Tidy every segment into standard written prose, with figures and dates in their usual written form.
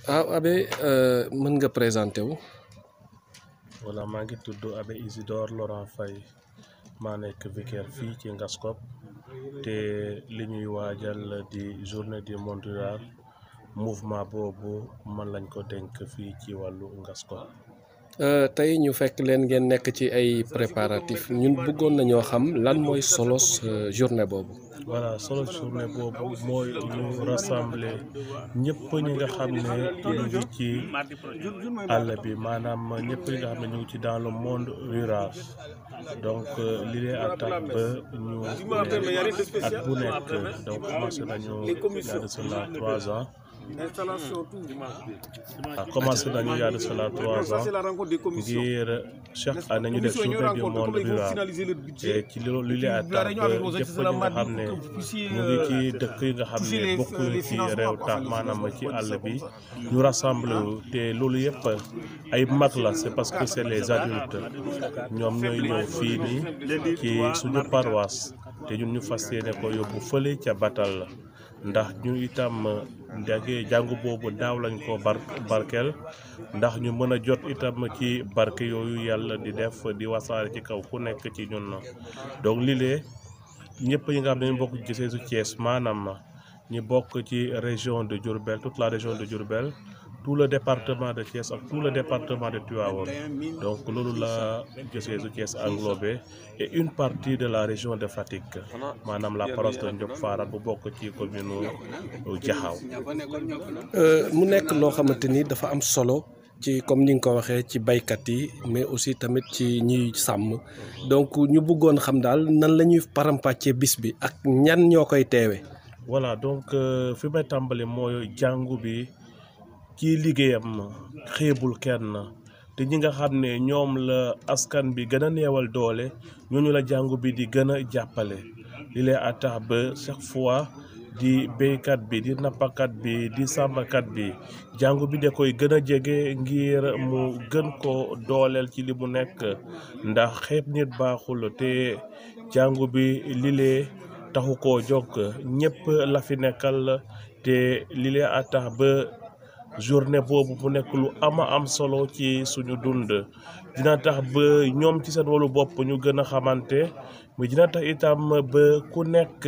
Abbé mën nga présenté wu. Voilà, maa ngi tudd Abbé Isidore Laurent Faye maa nekk vicaire fii ci Ngaskop te li ñuy waajal di journée du monde rural mouvement boobu man lañ ko dénk fii ci wàllu Ngaskop. tey ñu fekk leen ngeen nekk ci ay préparatifs ñun bëggoon nañoo xam lan mooy solos journée boobu. Voilà, solo journée boobu mooy ñu rassembler ñëpp ñi nga xam ne ñu ngi ci àll bi maanaam ñëpp ñi nga xam ne ñu ngi ci dans le monde rural donc li lee à tax ba ñu at bu nekk donc commencé nañu il y a de cela 3 ans. Commencé nañu il y a de cela 3 ans ngir chaque année ñu def journée du monde rural et ci li lee à tax ba ñëpp ñi nga xam ne ñu ngi ci dëkk yi nga xam ne bokkuñu ci réew tax maanaam ci àll bi ñu rassemblé wu te loolu yëpp ay mag la c'est parce que c'est les adultes ñoom ñooy ñëw fii nii ci suñu paroisse te ñun ñu fas yéene ko yóbbu fële ca Batal la ndax ñu itam jàngu boobu daaw lañ ko barkeel ndax ñu mën a jot itam ci barke yooyu yàlla di def di wasaare ci kaw ku nekk ci ñun na donc lii ñëpp ñi nga xam ne ñu bokk ci Ceesu Thiès maanaam ñi bokk ci région de Diourbel toute la région de Diourbel tout le département de Thiès ak tout le département de Tivaouane donc loolu la Ceesu Thiès englobé et une partie de la région de Fatick maanaam la paroisse de Ndiop Faral bu bokk ci commune Diakhao. mu nekk loo xamante ni dafa am solo ci comme ni nga ko waxee ci baykat yi mais aussi tamit ci ñuy sàmm donc ñu bëggoon xam daal nan la ñuy parampàccee bis bi ak ñan ñoo koy teewe. Voilà donc fi may tàmbali mooy jàngu bi ci liggéeyam xeebul kenn te ñi nga xam ne ñoom la askan bi gën a neewal doole ñooñu la jàngu bi di gën a jàppale li lay à tax ba chaque fois di béykat bi di nappakat bi di sàmmkat bi jàngu bi da koy gën a jege ngir mu gën ko dooleel ci li mu nekk ndax xeeb nit baaxul te jàngu bi lilee taxu koo jóg ñëpp la fi nekkal te lilee à tax ba journée boobu mu nekk lu ama am solo ci suñu dund dina tax ba ñoom ci seen wàllu bopp ñu gën a xamante mais dina tax itam ba ku nekk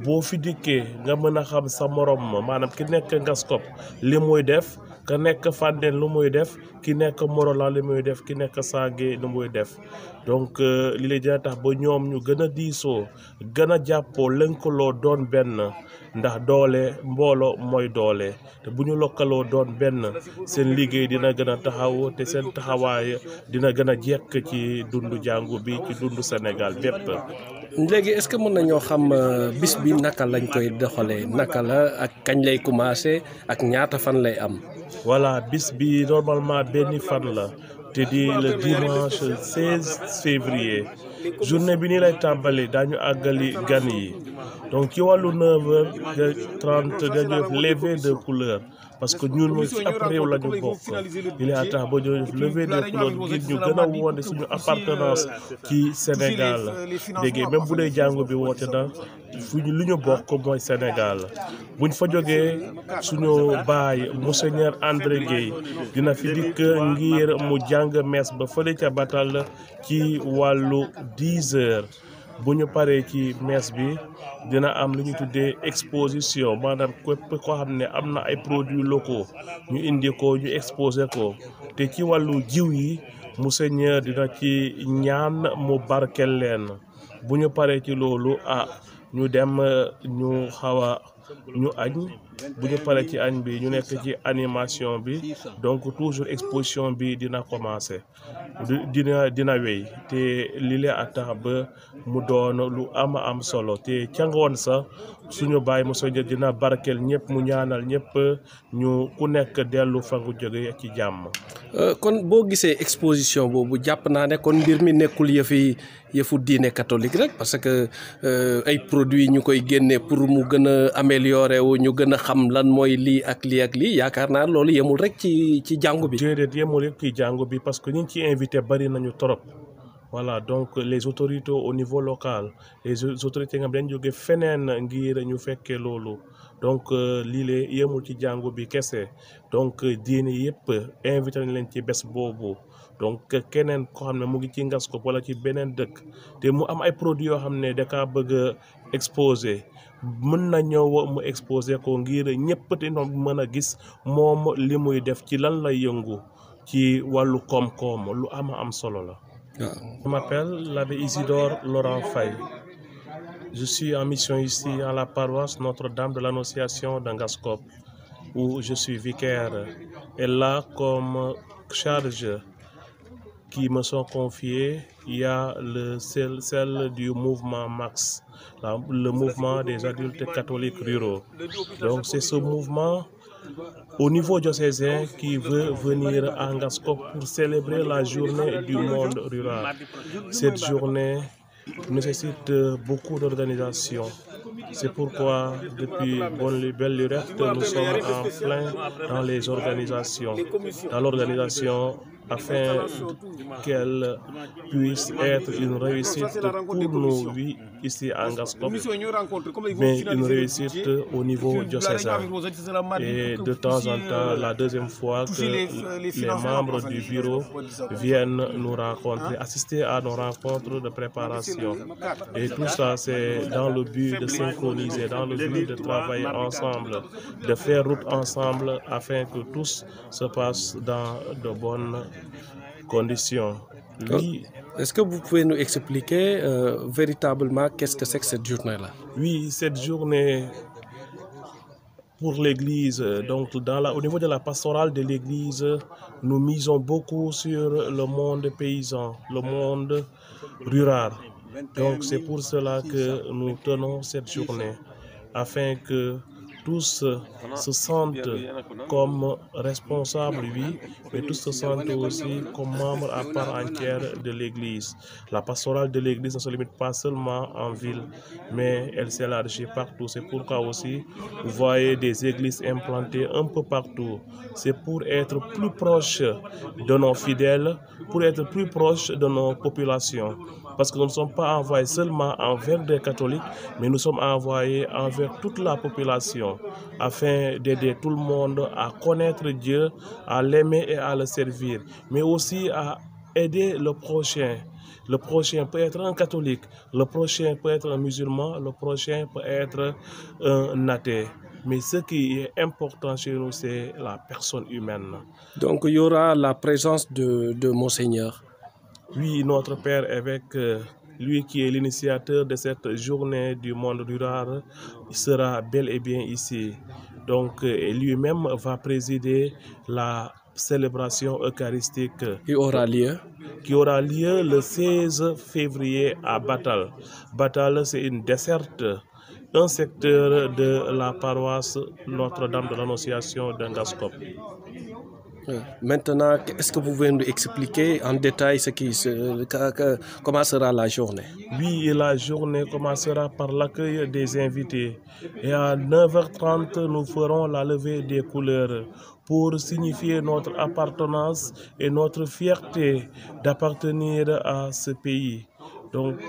boo fi dikkee nga mën a xam sa morom maanaam ki nekk Ngaskop li muy def ka nekk Fandène lu muy def ki nekk Morolan li muy def ki nekk Sangué lu muy def donc li lay dina tax ba ñoom ñu gën a diisoo gën a jàppoo lënkaloo doon benn ndax doole mbooloo mooy doole te bu ñu lokkaloo doon benn seen liggéey dina gën a taxaw te seen taxawaay dina gën a jekk ci dundu jàngu bi ci dundu Sénégal bépp. léegi est-ce que mën nañoo xam bis bi naka lañ koy doxalee naka la ak kañ lay commencer ak ñaata fan lay am. voilà bis bi normalement benn fan la te di le dimanche 16 février journée bi nii lay tàmbali daañu àggali gan yi donc ci wàllu 9h30 dañu def levée de couleur parce que ñun mooy ci ab réew la ñu bokk il est à tax ba ñu def levée de couleur ngir ñu gën a wone suñu appartenance ci Sénégal dégg même bu dee jàngu bi woote na fu ñu lu ñu bokk mooy Sénégal buñ fa jógee suñu baay monseigneur André Guèye dina fi dikk ngir mu jàng messe ba fële ca Batal ci wàllu 10 heures bu ñu paree ci messe bi dina am lu ñu tuddee exposition maanaam képp koo xam ne am na ay produits locaux ñu indi ko ñu exposé ko te ci wàllu jiw yi monseigneur dina ci ñaan mu barkel leen bu ñu paree ci loolu ñu dem ñu ñu añ bu ñu paree ci añ bi ñu nekk ci animation bi donc toujours exposition bi dina commencer dina wéy te li lee a tax ba mu doon lu ama am solo te ca ngoon sa suñu baay mu soññ dina barkeel ñëpp mu ñaanal ñëpp ñu ku nekk dellu fa nga jóge ci jàmm. kon boo gisee exposition boobu jàpp naa ne kon mbir mi nekkul yëfu diine catholique rek parce que ay produits ñu koy génne pour mu gën a améliorer wu ñu gën a xam lan mooy lii ak lii yaakaar naa loolu yemul rek ci jàngu bi. déedéet yemul rek ci jàngu bi parce que ñu ci invité bari nañu trop Voilà, donc les autorités au niveau local, les autorités nga dañ jóge feneen ngir ñu fekkee loolu donc lii lee yemul ci jàngu bi kese donc diine yëpp invité nañ leen ci bés boobu donc keneen ko xam ne mu ngi ci Ngaskop wala ci beneen dëkk te mu am ay produits yoo xam ne da kaa bëgg a exposé mën na ñëw mu exposé ko ngir ñëpp te mën a gis moom li muy def ci lan lay yëngu ci wàllu koom-koom lu am solo la. Je m'appelle l'abbé Isidore Laurent Faye. Je suis en mission ici à la paroisse Notre-Dame de l'Annonciation de Ngaskop, où je suis vicaire. Et là, comme charge qui me sont confiées, il y a celle du mouvement MAX, le mouvement des adultes catholiques ruraux. Donc c'est ce mouvement au niveau diocésain qui veut venir à Ngaskop pour célébrer la journée du monde rural. Cette journée nécessite beaucoup d'organisation. C'est pourquoi depuis belle lurette, nous sommes en plein dans les organisations, dans l'organisation afin qu'elle puisse être une réussite pour nous, oui, ici à Ngaskop, mais une réussite au niveau diocésain. Et de temps en temps, la deuxième fois que les membres du bureau viennent nous rencontrer, assister à nos rencontres de préparation. Et tout ça, c'est dans le but de synchroniser, dans le but de travailler ensemble, de faire route ensemble afin que tous se passe dans de bonnes conditions. Oui. Est-ce que vous pouvez nous expliquer véritablement qu'est-ce que c'est que cette journée-là? Oui, cette journée pour l'Église, donc au niveau de la pastorale de l'Église, nous misons beaucoup sur le monde paysan, le monde rural. Donc c'est pour cela que nous tenons cette journée, afin que tous se sentent comme responsables, oui, mais tous se sentent aussi comme membres à part entière de l'Église. La pastorale de l'Église ne se limite pas seulement en ville, mais elle s'élargit partout. C'est pourquoi aussi, vous voyez des églises implantées un peu partout. C'est pour être plus proche de nos fidèles, pour être plus proche de nos populations. Parce que nous ne sommes pas envoyés seulement envers des catholiques, mais nous sommes envoyés envers toute la population, afin d'aider tout le monde à connaître Dieu, à l'aimer et à le servir, mais aussi à aider le prochain. Le prochain peut être un catholique, le prochain peut être un musulman, le prochain peut être un athée. Mais ce qui est important chez nous, c'est la personne humaine. Donc il y aura la présence de Monseigneur. Oui, notre Père évêque, lui qui est l'initiateur de cette journée du monde rural, sera bel et bien ici. Donc lui-même va présider la célébration eucharistique qui aura lieu le 16 février à Batal. Batal, c'est une desserte, un secteur de la paroisse Notre-Dame de l'Annonciation de Ngaskop. Maintenant, est-ce que vous pouvez nous expliquer en détail comment sera la journée? Oui, la journée commencera par l'accueil des invités. Et à 9h30, nous ferons la levée des couleurs pour signifier notre appartenance et notre fierté d'appartenir à ce pays. Donc,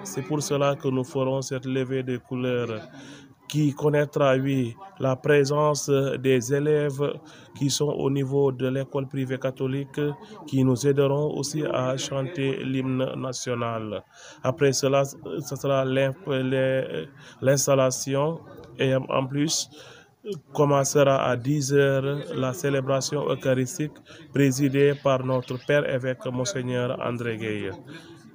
c'est pour cela que nous ferons cette levée des couleurs qui connaîtra, oui, la présence des élèves qui sont au niveau de l'école privée catholique, qui nous aideront aussi à chanter l'hymne national. Après cela, ce sera l'installation et en plus, commencera à 10h la célébration eucharistique présidée par notre Père évêque Monseigneur André Gueye.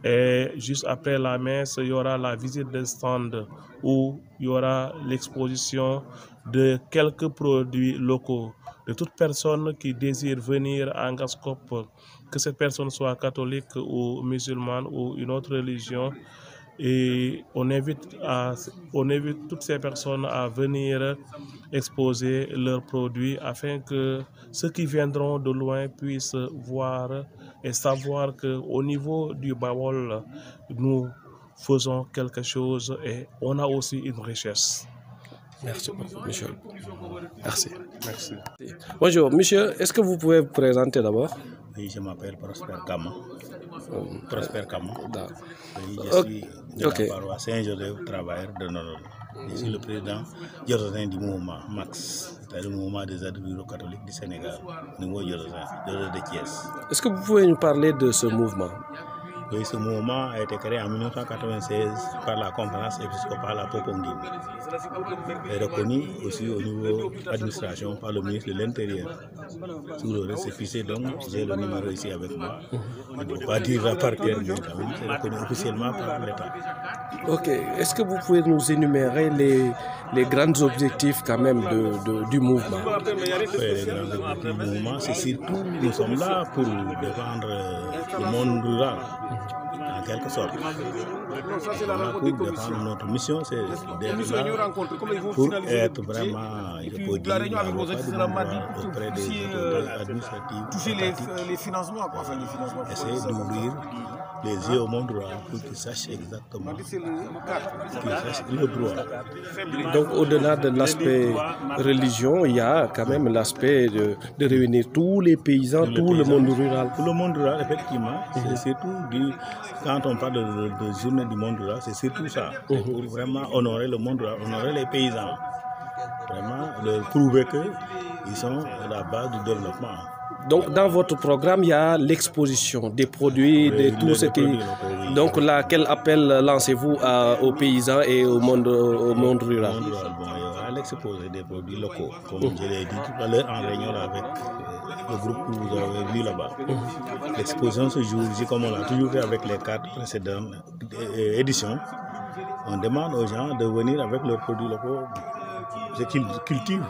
Et juste après la messe, il y aura la visite de stand où il y aura l'exposition de quelques produits locaux. De toute personne qui désire venir à Ngaskop, que cette personne soit catholique ou musulmane ou une autre religion, et on invite toutes ces personnes à venir exposer leurs produits afin que ceux qui viendront de loin puissent voir et savoir qu'au niveau du Bawol, nous faisons quelque chose et on a aussi une richesse. Merci beaucoup, monsieur. Merci. Merci. Bonjour, monsieur. Est-ce que vous pouvez vous présenter d'abord? Oui, je m'appelle Prosper Kama. Prosper Kama. Oui, je suis de la paroisse Saint-Joseph, travailleur de Nolol. Je suis le président diocésain du mouvement MAX, c'est-à-dire le mouvement des adultes catholiques du Sénégal, au niveau diocésain de Thiès. Est-ce que vous pouvez nous parler de ce mouvement? Oui, ce mouvement a été créé en 1996 par la conférence épiscopale à Poponguine et reconnu aussi au niveau de l'administration par le ministre de l'Intérieur. Sous le récépissé, donc j'ai le numéro ici avec moi. Je ne peux pas dire par cœur, mais quand même c'est reconnu officiellement par l'État. Ok, est-ce que vous pouvez nous énumérer les grands objectifs quand même du mouvement? Oui, les grands objectifs du mouvement, c'est surtout, nous sommes là pour défendre le monde rural. En quelque sorte. Pour défendre notre mission, c'est d'être là pour être vraiment, je peux dire, auprès des autorités administratives, les financements, essayer d'ouvrir les yeux au monde rural pour qu'ils sachent exactement, qu'ils sachent le droit. Donc au-delà de l'aspect religion, il y a quand même l'aspect de réunir tous les paysans, tout le monde rural. Tout le monde rural, effectivement, c'est surtout quand on parle de journée du monde rural, c'est surtout ça, pour vraiment honorer le monde rural, honorer les paysans, vraiment leur prouver qu'ils sont la base du développement. Donc dans votre programme, il y a l'exposition des produits, de tout ce qui... Donc là, quel appel lancez-vous aux paysans et au monde rural? Bon, il y aura l'exposé des produits locaux, comme je l'ai dit tout à l'heure en réunion avec le groupe que vous avez vu là-bas. L'exposition ce jour-ci, comme on l'a toujours fait avec les 4 précédentes éditions, on demande aux gens de venir avec leurs produits locaux, ce qu'ils cultivent.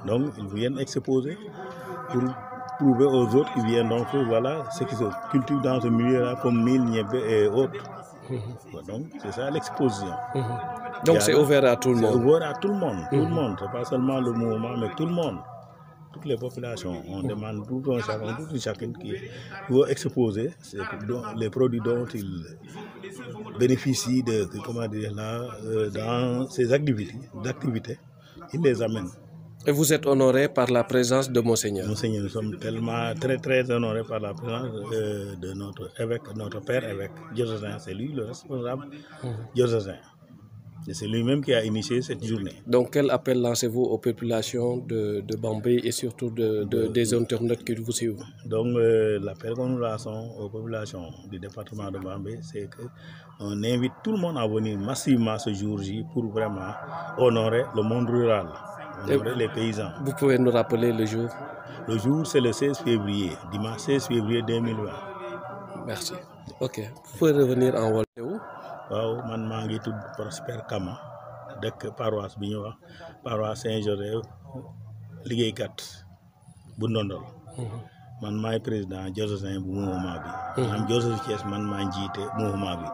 Donc ils viennent exposer pour prouver aux autres qui viennent donc voilà ce qui se cultive dans ce milieu-là comme mil, niébé et autres. Donc c'est ça l'exposition. Donc c'est ouvert à tout le monde. C'est ouvert à tout le monde, tout le monde. C'est pas seulement le mouvement, mais tout le monde. Toutes les populations. On demande tout un chacun, toute une chacune qui veut exposer les produits dont ils bénéficient comment dire là, dans ces activités. Ils les amènent. Et vous êtes honoré par la présence de Monseigneur. Monseigneur, nous sommes tellement très honorés par la présence de notre évêque, notre père évêque diocésain. C'est lui le responsable diocésain. Et c'est lui-même qui a initié cette journée. Donc quel appel lancez-vous aux populations de Bambey et surtout des internautes qui vous suivent? Donc l'appel que nous lançons aux populations du département de Bambey, c'est qu'on invite tout le monde à venir massivement ce jour-ci pour vraiment honorer le monde rural. Les paysans. Vous pouvez nous rappeler le jour? Le jour, c'est le 16 février, dimanche 16 février 2020. Merci. Ok. Vous pouvez revenir en wolof. Waaw man maa ngi tudd Prosper Kama dëkk paroisse bi ñu wax paroisse Saint-Joseph liggéeykat bu Ndondol. Man maay président diocésain bu mouvement bi. man diocèse Thiès man maa jiite mouvement bi.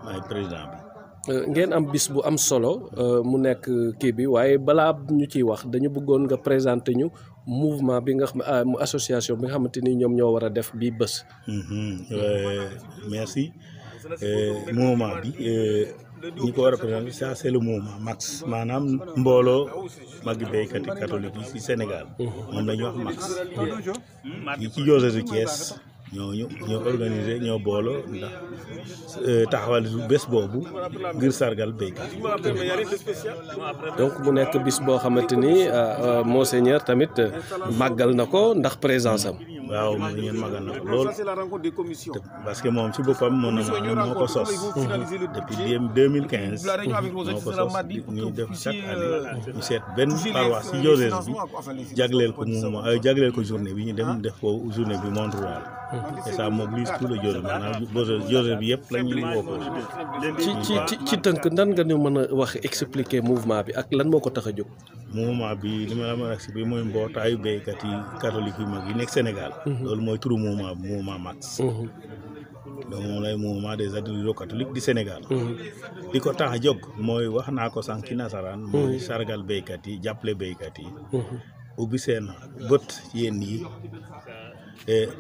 maay président bi. ngeen am bis bu am solo mu nekk kii bi waaye balaa ñu ciy wax dañu bëggoon nga présenter ñu mouvement bi nga xam association bi nga xamante ni ñoom ñoo war a def bii bés. Merci. Mouvement bi ñi ko war a présenter ça c'est le mouvement MAX maanaam mbooloo magi béykati catholique yi ci Sénégal moom la ñuy wax MAX yi ci diocèse Thiès ñoo organisé ñoo booloo ndax taxawal bés boobu ngir sargal béykat. donc mu nekk bis boo xamante ni Monseigneur tamit màggal na ko ndax présence am. waaw mu ngeen màggal na ko lool parce que moom ci boppam moo ko sos depuis 2015 moo ko sos ñu def chaque année ñu seet benn paroisse ci diocèse bi jagleel ko mouvement jagleel ko journée bi ñu dem def ko journée bi monde rural. Et ça mobilise tout le diocèse maanaam diocèse bi yëpp la ñuy woo ko. ci tënk nan nga ñu mën a wax expliquer mouvement bi ak lan moo ko tax a jóg. mouvement bi li ma la mën a expliquer mooy mbootaayu béykat yi catholique yu mag yi nekk Sénégal. loolu mooy turu mouvement MAX. donc moom lay mouvement des adultes catholiques du Sénégal. li ko tax a jóg mooy wax naa ko sànq ci nasaraan. mooy sargal béykat yi jàppale béykat yi. ubbi seen bët yéen yi.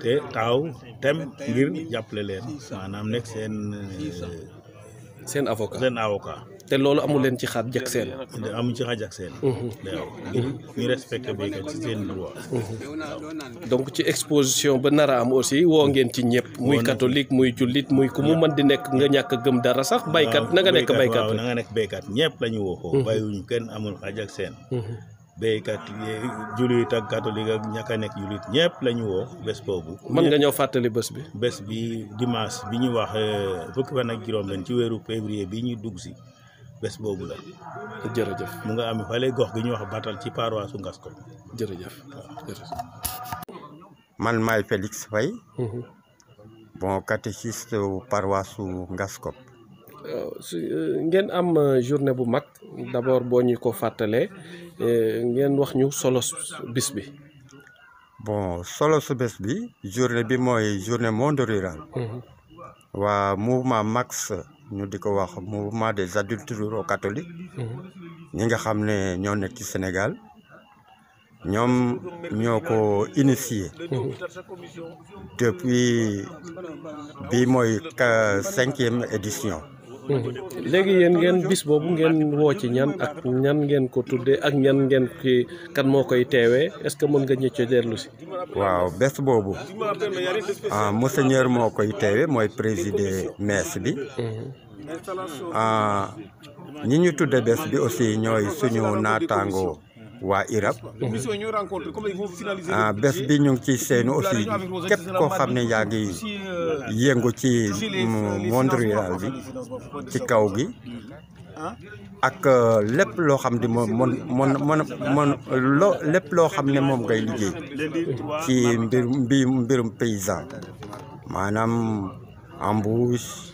te taaw tem ngir jàppale leen maanaam nekk seen avocat. te loolu amu leen ci xaaj ak seen. amuñ ci xaaj ak seen. waaw ngir ñu respecté béykat ci seen droit. donc ci exposition ba nar a am aussi woo ngeen ci ñëpp. muy catholique muy jullit muy ku mu mën di nekk nga ñàkk a gëm dara sax. baykat na nga nekk baykat waaw na nga nekk béykat ñëpp la ñu woo foofu. bàyyiwuñu kenn amul xaaj ak seen. béykat jullit ak catholique ak ñàkk a nekk jullit ñëpp la ñu woo bés boobu. mën nga ñëw fàttali bés bi. bés bi dimanche bi ñu wax fukki fan ak juróom-benn ci weeru février bi ñu dugg si bés boobu la. jërëjëf mu nga am fale gox gi ñu wax Batal ci paroisse su Ngaskop. jërëjëf jërëjëf. man maay Félix Faye. bon catéchiste paroisse su Ngaskop. ngeen am journée bu mag d'abord boo ñu ko fàttalee ngeen wax ñu solo bis bi. bon solo su bés bi journée bi mooy journée monde rural. waa mouvement MAX ñu di ko wax mouvement des adultes ruraux catholiques. ñi nga xam ne ñoo nekk ci Sénégal ñoom ñoo ko initié. depuis bi mooy 5e édition. léegi yéen ngeen bis boobu ngeen woo ci ñan ak ñan ngeen ko tuddee ak ñan ngeen ki kan moo koy teewee est-ce que mën nga ñëcc dellu si. waaw bés boobu monseigneur moo koy teewee mooy présider messe bi. ñi ñu tudde bés bi aussi ñooy suñu naataango waa IRAP. bés bi ñu ngi ci seenu aussi képp koo xam ne yaa ngi yëngu ci monde rural bi ci kaw gi ak lépp loo xam ne lépp loo xam ne moom ngay liggéey ci mbirum paysan maanaam embouche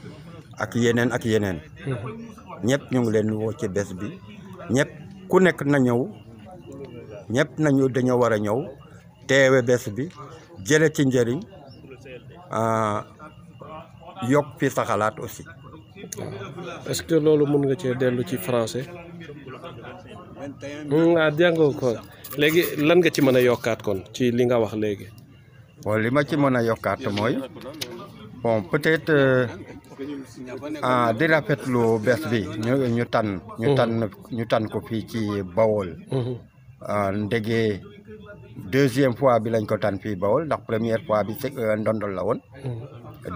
ak yeneen ñëpp ñu ngi leen woo ci bés bi ñëpp ku nekk na ñëw. ñëpp nañu dañoo war a ñëw teewe bés bi jële ci njëriñ yokk fi sa xalaat aussi. est-ce que loolu mën nga cee dellu ci français. jàngoo ko léegi lan nga ci mën a yokkaat kon ci li nga wax léegi. bon li ma ci mën a yokkaat mooy bon peut-être di rafetlu bés bi ñu tànn ko fii ci Bawol. ndege deuxième fois bi lañ ko tànn fii Bawol ndax première fois bi Ndondol la woon.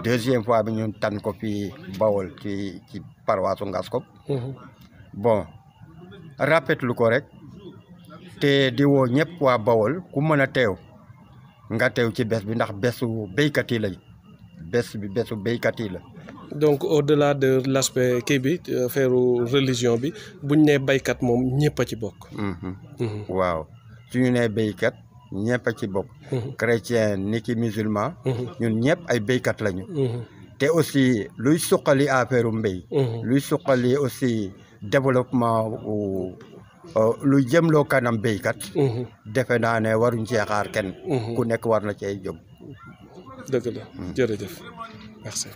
deuxième fois bi ñu tànn ko fii Bawol ci paroisse Ngaskop. bon rafetlu ko rek te di woo ñëpp waa Bawol ku mën a teew nga teew ci bés bi ndax bésu béykat yi lañ bésu béykat yi la. donc au-delà de l'aspect kii bi affaire religion bi buñ nee béykat moom ñëpp a ci bokk. waaw suñu nee béykat ñëpp a ci bokk. chrétien ni ki musulman. ñun ñëpp ay béykat lañu. te aussi luy suqali affaire mbéy. luy suqali aussi développement lu jëmloo kanam béykat. defe naa ne waruñ cee xaar kenn. ku nekk war na cee jóg. dëgg la jërëjëf merci.